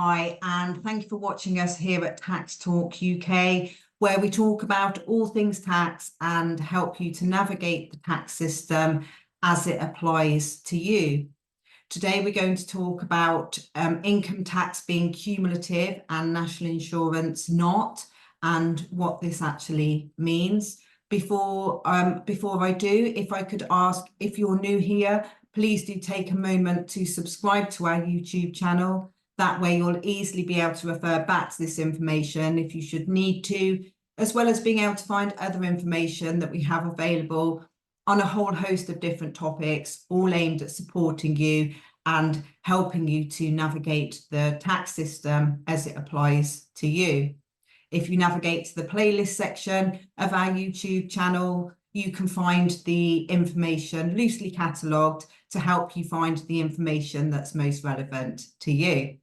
Hi, and thank you for watching us here at Tax Talk UK, where we talk about all things tax and help you to navigate the tax system as it applies to you. Today, we're going to talk about income tax being cumulative and national insurance not, and what this actually means. Before I do, if I could ask, if you're new here, please do take a moment to subscribe to our YouTube channel. That way you'll easily be able to refer back to this information if you should need to, as well as being able to find other information that we have available on a whole host of different topics, all aimed at supporting you and helping you to navigate the tax system as it applies to you. If you navigate to the playlist section of our YouTube channel, you can find the information loosely catalogued to help you find the information that's most relevant to you.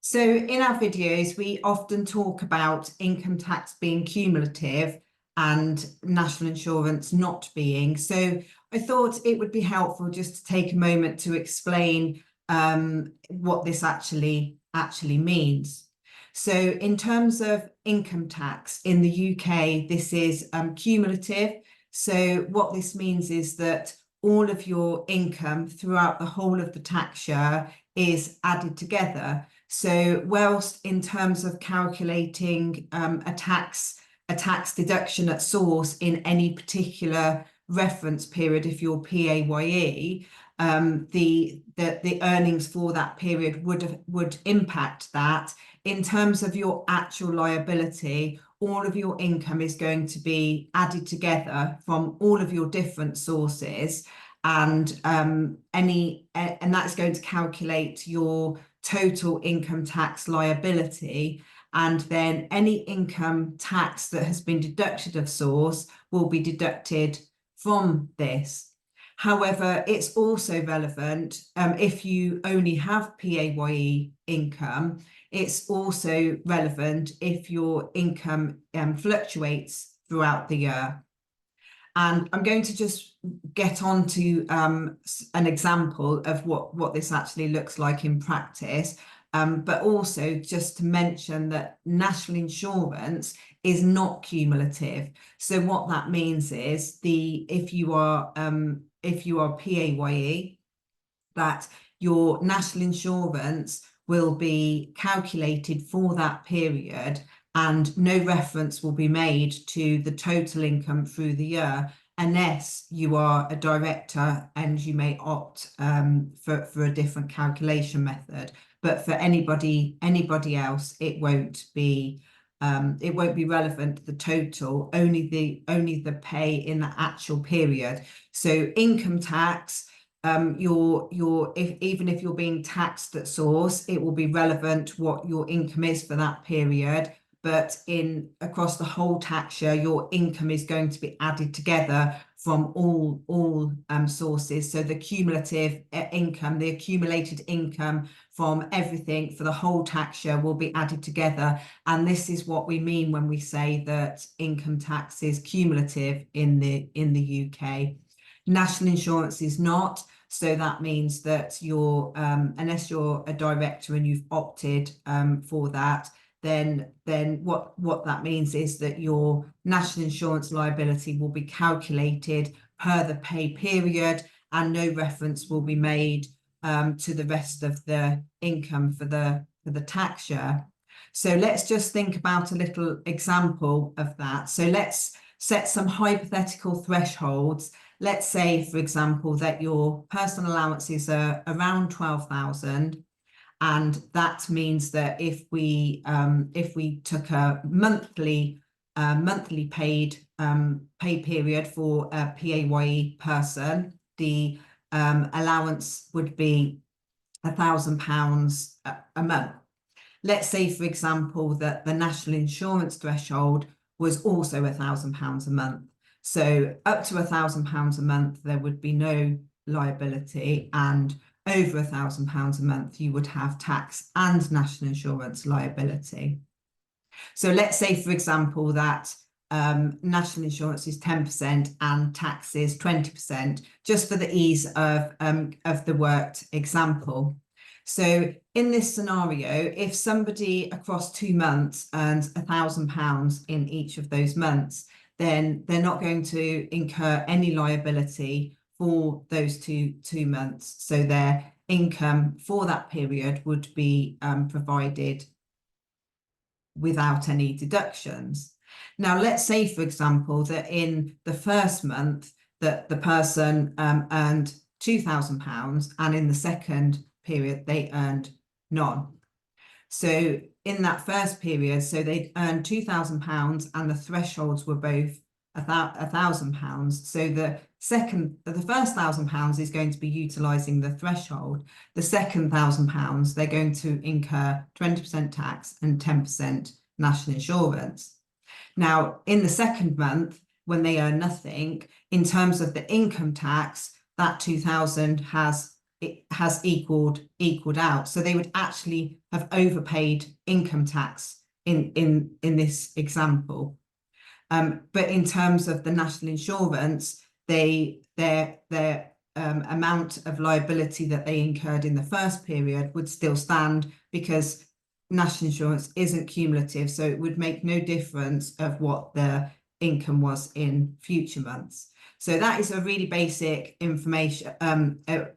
So in our videos, we often talk about income tax being cumulative and national insurance not being. So I thought it would be helpful just to take a moment to explain what this actually means. So in terms of income tax in the UK, this is cumulative. So what this means is that all of your income throughout the whole of the tax year is added together. So whilst in terms of calculating a tax deduction at source in any particular reference period, if you're PAYE, the earnings for that period would impact that. In terms of your actual liability, all of your income is going to be added together from all of your different sources, and that's going to calculate your total income tax liability, and then any income tax that has been deducted of source will be deducted from this. However, it's also relevant if you only have PAYE income. It's also relevant if your income fluctuates throughout the year. And I'm going to just get on to an example of what this actually looks like in practice, but also just to mention that national insurance is not cumulative. So what that means is if you are PAYE, that your national insurance will be calculated for that period, and no reference will be made to the total income through the year unless you are a director and you may opt for a different calculation method. But for anybody else, it won't be relevant, the total, only the pay in the actual period. So income tax, even if you're being taxed at source, it will be relevant what your income is for that period. But across the whole tax year, your income is going to be added together from all sources. So the cumulative income, the accumulated income from everything for the whole tax year will be added together. And this is what we mean when we say that income tax is cumulative in the UK. National insurance is not. So that means that unless you're a director and you've opted for that, then what that means is that your national insurance liability will be calculated per the pay period, and no reference will be made to the rest of the income for the tax year. So let's just think about a little example of that. So let's set some hypothetical thresholds. Let's say, for example, that your personal allowances are around 12,000. And that means that if we took a monthly paid pay period for a PAYE person, the allowance would be £1,000 a month. Let's say, for example, that the national insurance threshold was also £1,000 a month. So up to £1,000 a month, there would be no liability, and over £1,000 a month, you would have tax and national insurance liability. So let's say, for example, that national insurance is 10% and tax is 20%, just for the ease of the worked example. So in this scenario, if somebody across 2 months earns £1,000 in each of those months, then they're not going to incur any liability for those two months. So their income for that period would be provided without any deductions. Now, let's say, for example, that in the first month that the person earned £2,000 and in the second period they earned none. So in that first period, so they earned £2,000 and the thresholds were both £1,000. So the first £1,000 is going to be utilising the threshold. The second £1,000, they're going to incur 20% tax and 10% national insurance. Now, in the second month, when they earn nothing, in terms of the income tax, that 2,000 has equaled out. So they would actually have overpaid income tax in this example. But in terms of the national insurance, their amount of liability that they incurred in the first period would still stand because national insurance isn't cumulative, so it would make no difference of what the income was in future months. So that is a really basic information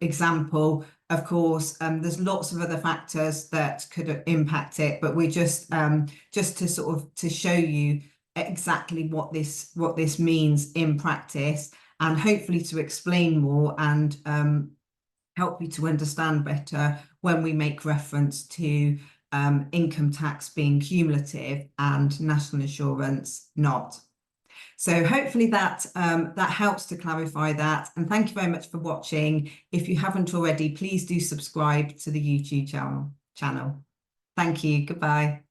example. Of course, there's lots of other factors that could impact it, but we're just to sort of to show you exactly what this means in practice, and hopefully to explain more and help you to understand better when we make reference to income tax being cumulative and national insurance not. So hopefully that helps to clarify that. And thank you very much for watching. If you haven't already, please do subscribe to the YouTube channel. Thank you. Goodbye.